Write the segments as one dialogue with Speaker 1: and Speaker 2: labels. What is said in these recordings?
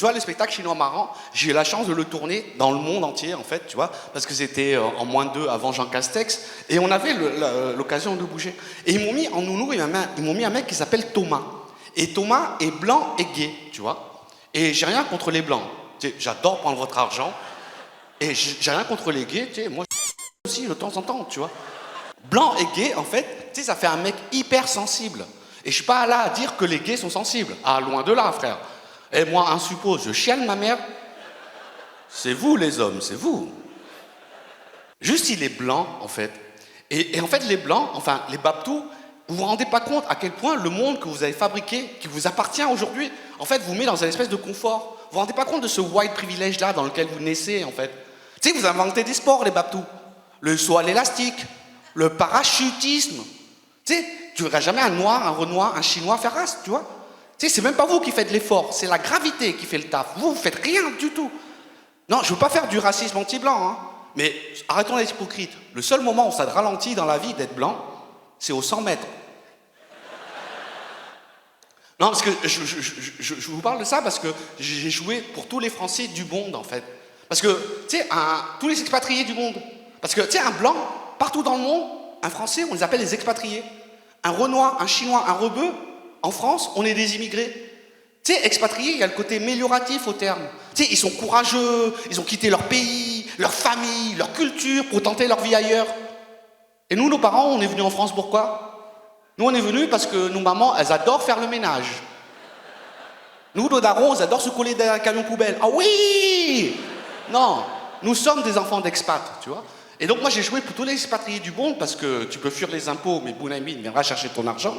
Speaker 1: vois, le spectacle chinois marrant, j'ai eu la chance de le tourner dans le monde entier, en fait, tu vois, parce que c'était en -2 avant Jean Castex, et on avait l'occasion de bouger. Et ils m'ont mis en nounou, ils m'ont mis un mec qui s'appelle Thomas. Et Thomas est blanc et gay, tu vois. Et j'ai rien contre les blancs. Tu sais, j'adore prendre votre argent. Et j'ai rien contre les gays, tu sais, moi aussi de temps en temps, tu vois. Blanc et gay, en fait, tu sais, ça fait un mec hyper sensible. Et je suis pas là à dire que les gays sont sensibles. Ah, loin de là, frère. Et moi, un suppose, je chiale ma mère. C'est vous, les hommes, c'est vous. Juste, il est blanc, en fait. Et en fait, les blancs, enfin, les Baptous, vous vous rendez pas compte à quel point le monde que vous avez fabriqué, qui vous appartient aujourd'hui, en fait, vous met dans une espèce de confort. Vous vous rendez pas compte de ce white privilège-là dans lequel vous naissez, en fait. Tu sais, vous inventez des sports, les Baptous. Le saut à l'élastique, le parachutisme. Tu sais, tu verras jamais un noir, un renoir, un chinois faire race, tu vois. Tu sais, c'est même pas vous qui faites l'effort, c'est la gravité qui fait le taf. Vous faites rien du tout. Non, je veux pas faire du racisme anti-blanc, hein. Mais arrêtons d'être hypocrites. Le seul moment où ça te ralentit dans la vie d'être blanc, c'est aux 100 mètres. Non, parce que je vous parle de ça parce que j'ai joué pour tous les Français du monde, en fait. Parce que, tu sais, tous les expatriés du monde. Parce que, tu sais, un blanc, partout dans le monde, un Français, on les appelle les expatriés. Un Renoir, un Chinois, un Rebeu, en France, on est des immigrés. Tu sais, expatriés, il y a le côté amélioratif au terme. Tu sais, ils sont courageux, ils ont quitté leur pays, leur famille, leur culture pour tenter leur vie ailleurs. Et nous, nos parents, on est venus en France pourquoi? Nous, on est venus parce que nos mamans, elles adorent faire le ménage. Nous, nos darons, ils adorent se coller derrière un camion poubelle. Ah oui! Non, nous sommes des enfants d'expat, tu vois. Et donc moi j'ai joué pour tous les expatriés du monde parce que tu peux fuir les impôts, mais Bounamine viendra chercher ton argent.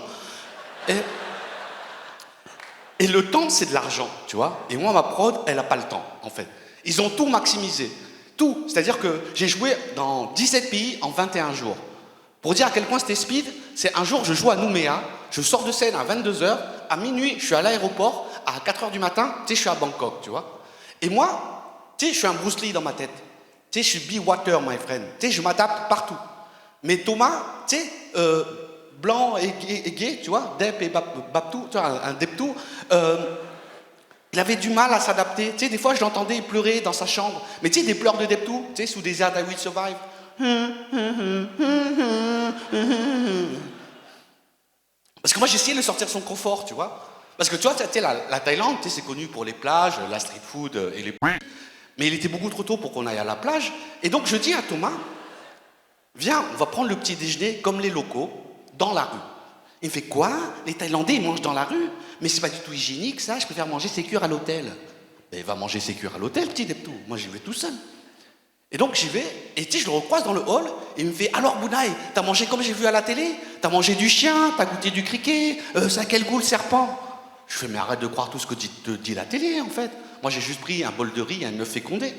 Speaker 1: Et le temps c'est de l'argent, tu vois. Et moi ma prod, elle n'a pas le temps, en fait. Ils ont tout maximisé. Tout. C'est-à-dire que j'ai joué dans 17 pays en 21 jours. Pour dire à quel point c'était speed, c'est un jour je joue à Nouméa, je sors de scène à 22h, à minuit je suis à l'aéroport, à 4h du matin, tu sais je suis à Bangkok, tu vois. Et moi, tu sais je suis un Bruce Lee dans ma tête. Tu sais, je suis be water, my friend. Tu sais, je m'adapte partout. Mais Thomas, tu sais, blanc et gay, tu vois, Dep et Baptou, tu vois, un Deptou, il avait du mal à s'adapter. Tu sais, des fois, je l'entendais pleurer dans sa chambre. Mais tu sais, des pleurs de Deptou, tu sais, sous des airs d'I Will Survive. Parce que moi, j'essayais de sortir son confort, tu vois. Parce que tu vois, tu sais, la Thaïlande, tu sais, c'est connu pour les plages, la street food et les... Mais il était beaucoup trop tôt pour qu'on aille à la plage. Et donc je dis à Thomas, viens, on va prendre le petit déjeuner comme les locaux, dans la rue. Il me fait quoi? Les Thaïlandais, ils mangent dans la rue? Mais c'est pas du tout hygiénique, ça, je préfère manger sécure à l'hôtel. Ben, il va manger sécure à l'hôtel, petit Deptou. Moi, j'y vais tout seul. Et donc j'y vais, et tu sais, je le recroise dans le hall, et il me fait, alors Bounaï, t'as mangé comme j'ai vu à la télé? T'as mangé du chien? T'as goûté du criquet? Ça a quel goût le serpent? Je fais, mais arrête de croire tout ce que te dit la télé, en fait. Moi, j'ai juste pris un bol de riz et un œuf fécondé.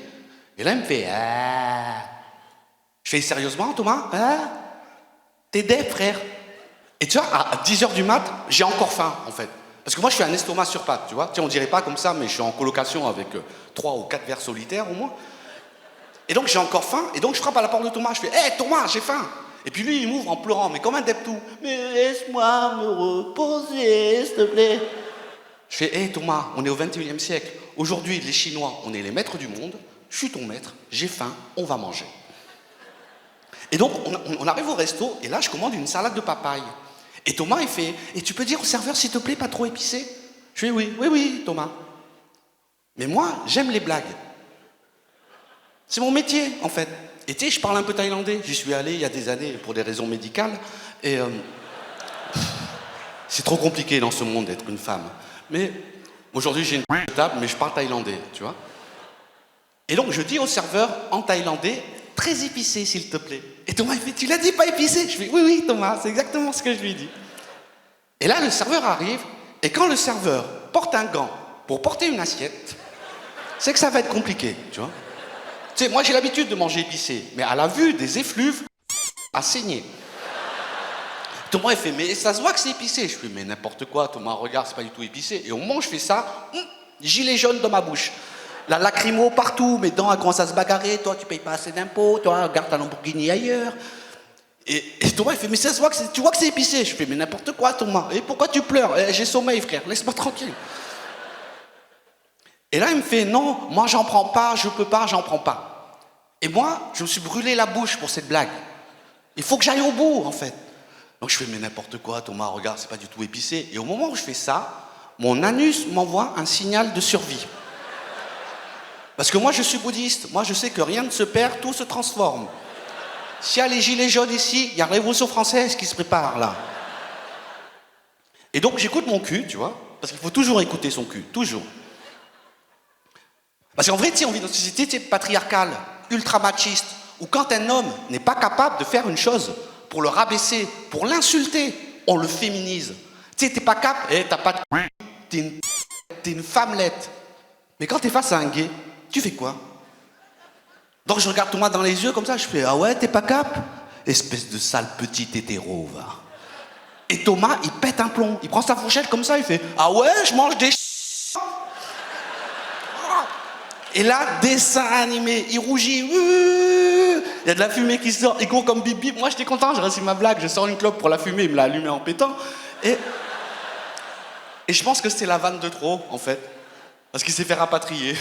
Speaker 1: Et là, il me fait, ah. Je fais, sérieusement, Thomas? Ah. T'es dep, frère. Et tu vois, à 10h du mat, j'ai encore faim, en fait. Parce que moi, je suis un estomac sur pattes, tu vois. Tu sais, on dirait pas comme ça, mais je suis en colocation avec 3 ou 4 vers solitaires, au moins. Et donc, j'ai encore faim. Et donc, je frappe à la porte de Thomas. Je fais, hé, Thomas, j'ai faim. Et puis lui, il m'ouvre en pleurant, mais comme un Deptou. Mais laisse-moi me reposer, s'il te plaît. Je fais, hé Thomas, on est au 21e siècle. Aujourd'hui, les Chinois, on est les maîtres du monde. Je suis ton maître, j'ai faim, on va manger. Et donc, on arrive au resto, et là, je commande une salade de papaye. Et Thomas, il fait, et tu peux dire au serveur, s'il te plaît, pas trop épicé? Je fais, oui, Thomas. Mais moi, j'aime les blagues. C'est mon métier, en fait. Et tu sais, je parle un peu thaïlandais. J'y suis allé il y a des années pour des raisons médicales. Et c'est trop compliqué dans ce monde d'être une femme. Mais aujourd'hui, j'ai une table, mais je parle thaïlandais, tu vois. Et donc, je dis au serveur en thaïlandais, très épicé, s'il te plaît. Et Thomas, il fait, tu l'as dit pas épicé? Je fais, oui, Thomas, c'est exactement ce que je lui dis. Et là, le serveur arrive, et quand le serveur porte un gant pour porter une assiette, c'est que ça va être compliqué, tu vois. Tu sais, moi, j'ai l'habitude de manger épicé, mais à la vue des effluves, à saigner. Thomas, il fait, mais ça se voit que c'est épicé. Je fais, mais n'importe quoi, Thomas, regarde, c'est pas du tout épicé. Et au moment où je fais ça, gilet jaune dans ma bouche. La lacrymo partout, mes dents elles commencent à se bagarrer. Toi, tu payes pas assez d'impôts, toi, regarde ta Lamborghini ailleurs. Et Thomas, il fait, mais ça se voit que tu vois que c'est épicé. Je fais, mais n'importe quoi, Thomas. Et pourquoi tu pleures? J'ai sommeil, frère, laisse-moi tranquille. Et là, il me fait, non, moi, j'en prends pas, je peux pas, j'en prends pas. Et moi, je me suis brûlé la bouche pour cette blague. Il faut que j'aille au bout, en fait. Donc je fais, mais n'importe quoi, Thomas, regarde, c'est pas du tout épicé. Et au moment où je fais ça, mon anus m'envoie un signal de survie. Parce que moi, je suis bouddhiste. Moi, je sais que rien ne se perd, tout se transforme. S'il y a les gilets jaunes ici, il y a la Révolution française qui se prépare, là. Et donc, j'écoute mon cul, tu vois, parce qu'il faut toujours écouter son cul, toujours. Parce qu'en vrai, tu sais, on vit dans une société patriarcale, ultra machiste, où quand un homme n'est pas capable de faire une chose, pour le rabaisser, pour l'insulter, on le féminise. Tu sais, t'es pas capable, t'as pas de t'es une femmelette. Mais quand t'es face à un gay, tu fais quoi? Donc je regarde Thomas dans les yeux comme ça, je fais, ah ouais, t'es pas cap? Espèce de sale petit hétéro, va. Et Thomas, il pète un plomb, il prend sa fourchette comme ça, il fait, ah ouais, je mange des Et là, dessin animé, il rougit, il y a de la fumée qui sort, il court comme bip bip. Moi, j'étais content, j'ai réussi ma blague, je sors une clope pour la fumée, il me l'a allumé en pétant. Et je pense que c'était la vanne de trop, en fait, parce qu'il s'est fait rapatrier.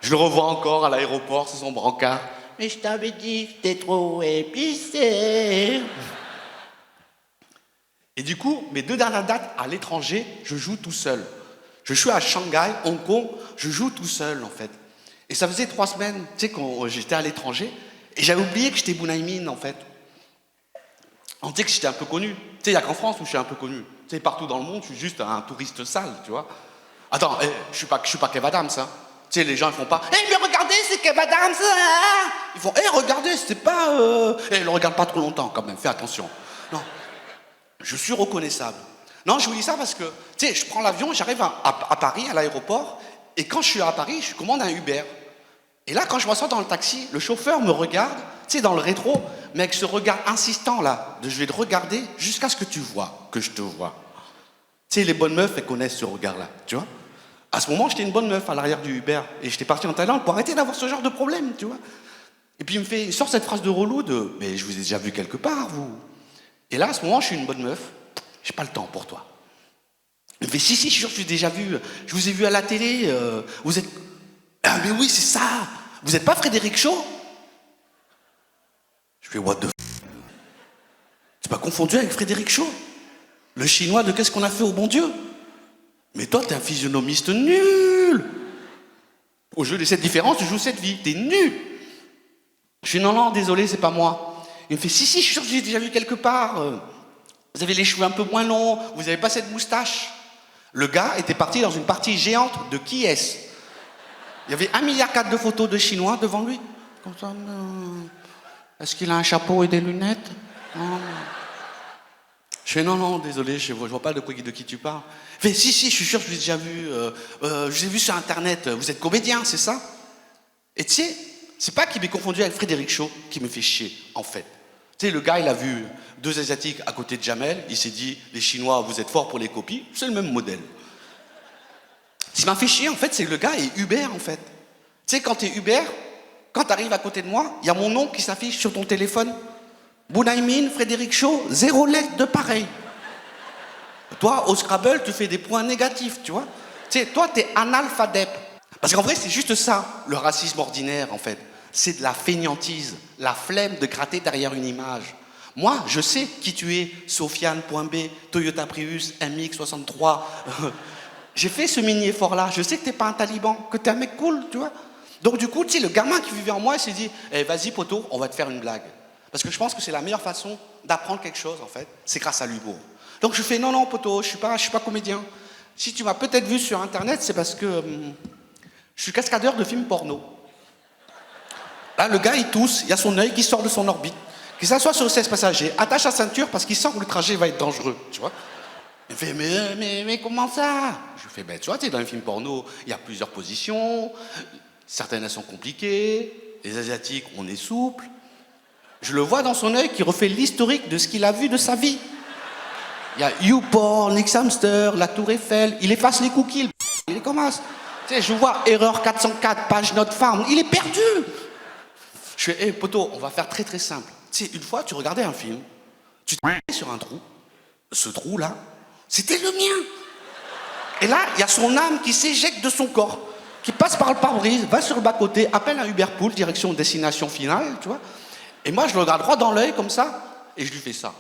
Speaker 1: Je le revois encore à l'aéroport, c'est son brancard. Mais je t'avais dit que t'es trop épicé. Et du coup, mes 2 dernières dates à l'étranger, je joue tout seul. Je suis à Shanghai, Hong Kong, je joue tout seul en fait. Et ça faisait 3 semaines, tu sais, quand j'étais à l'étranger, et j'avais oublié que j'étais Bunaimin en fait. On disait que j'étais un peu connu. Tu sais, il n'y a qu'en France où je suis un peu connu. Tu sais, partout dans le monde, je suis juste un touriste sale, tu vois. Attends, je suis pas Kev Adams, hein. Tu sais, les gens ils font pas, mais regardez, c'est Kev Adams, hein. Ils font, regardez, c'est pas... le regarde pas trop longtemps quand même, fais attention. Non, je suis reconnaissable. Non, je vous dis ça parce que, tu sais, je prends l'avion, j'arrive à Paris, à l'aéroport, et quand je suis à Paris, je commande un Uber. Et là, quand je m'assois dans le taxi, le chauffeur me regarde, tu sais, dans le rétro, mais avec ce regard insistant, là, de je vais te regarder jusqu'à ce que tu vois, que je te vois. Tu sais, les bonnes meufs, elles connaissent ce regard-là, tu vois. À ce moment, j'étais une bonne meuf à l'arrière du Uber, et j'étais parti en Thaïlande pour arrêter d'avoir ce genre de problème, tu vois. Et puis il sort cette phrase de relou de « mais je vous ai déjà vu quelque part, vous ». Et là, à ce moment, je suis une bonne meuf, j'ai pas le temps pour toi. Il me fait « si, je suis sûr que je vous ai déjà vu, je vous ai vu à la télé, vous êtes... » Ah mais oui, c'est ça. Vous n'êtes pas Frédéric Shaw? Je fais what the f... C'est pas confondu avec Frédéric Shaw? Le chinois de qu'est-ce qu'on a fait au bon Dieu? Mais toi, t'es un physionomiste nul. Au jeu de cette différence, tu joues cette vie. T'es nul. Je fais non, désolé, c'est pas moi. Il me fait si, je suis sûr que j'ai déjà vu quelque part. Vous avez les cheveux un peu moins longs, vous n'avez pas cette moustache. Le gars était parti dans une partie géante de qui est-ce? Il y avait 1,4 milliard de photos de Chinois devant lui. Comme ça, est-ce qu'il a un chapeau et des lunettes? Non. Je fais non, désolé, je vois pas de qui tu parles. Il fait si, je suis sûr que je l'ai déjà vu. Je vous ai vu sur internet, vous êtes comédien, c'est ça? Et tu sais, c'est pas qu'il m'ait confondu avec Frédéric Shaw qui me fait chier, en fait. Tu sais, le gars, il a vu 2 Asiatiques à côté de Jamel, il s'est dit, les Chinois, vous êtes forts pour les copies, c'est le même modèle. Ce qui m'a fait chier, en fait, c'est que le gars est Uber, en fait. Tu sais, quand t'es Uber, quand t'arrives à côté de moi, il y a mon nom qui s'affiche sur ton téléphone. Bunaimin, Frédéric Shaw, 0 lettre de pareil. Toi, au Scrabble, tu fais des points négatifs, tu vois. Tu sais, toi, t'es analphabète. Parce qu'en vrai, c'est juste ça, le racisme ordinaire, en fait. C'est de la fainéantise, la flemme de gratter derrière une image. Moi, je sais qui tu es, Sofiane.b, Toyota Prius, MX-63. J'ai fait ce mini-effort-là. Je sais que t'es pas un taliban, que t'es un mec cool, tu vois. Donc du coup, tu sais, le gamin qui vivait en moi, il s'est dit, vas-y, poto, on va te faire une blague. Parce que je pense que c'est la meilleure façon d'apprendre quelque chose, en fait, c'est grâce à l'humour. Donc je fais, non, poto, je suis pas comédien. Si tu m'as peut-être vu sur Internet, c'est parce que je suis cascadeur de films porno. Là, le gars, il tousse, il y a son œil qui sort de son orbite, qui s'assoit sur le 16 passagers, attache sa ceinture parce qu'il sent que le trajet va être dangereux, tu vois. Il fait, mais comment ça? Je fais, tu vois, dans les films porno, il y a plusieurs positions, certaines elles sont compliquées, les Asiatiques, on est souple. Je le vois dans son œil qui refait l'historique de ce qu'il a vu de sa vie. Il y a YouPorn, X-Hamster, la Tour Eiffel, il efface les cookies, il commence. Tu sais, je vois erreur 404, page not found, il est perdu. Je fais, poto, on va faire très très simple. Tu sais, une fois, tu regardais un film, tu t'es sur un trou, ce trou-là, c'était le mien. Et là, il y a son âme qui s'éjecte de son corps, qui passe par le pare-brise, va sur le bas-côté, appelle un Uber Pool, direction destination finale, tu vois. Et moi, je le regarde droit dans l'œil, comme ça, et je lui fais ça.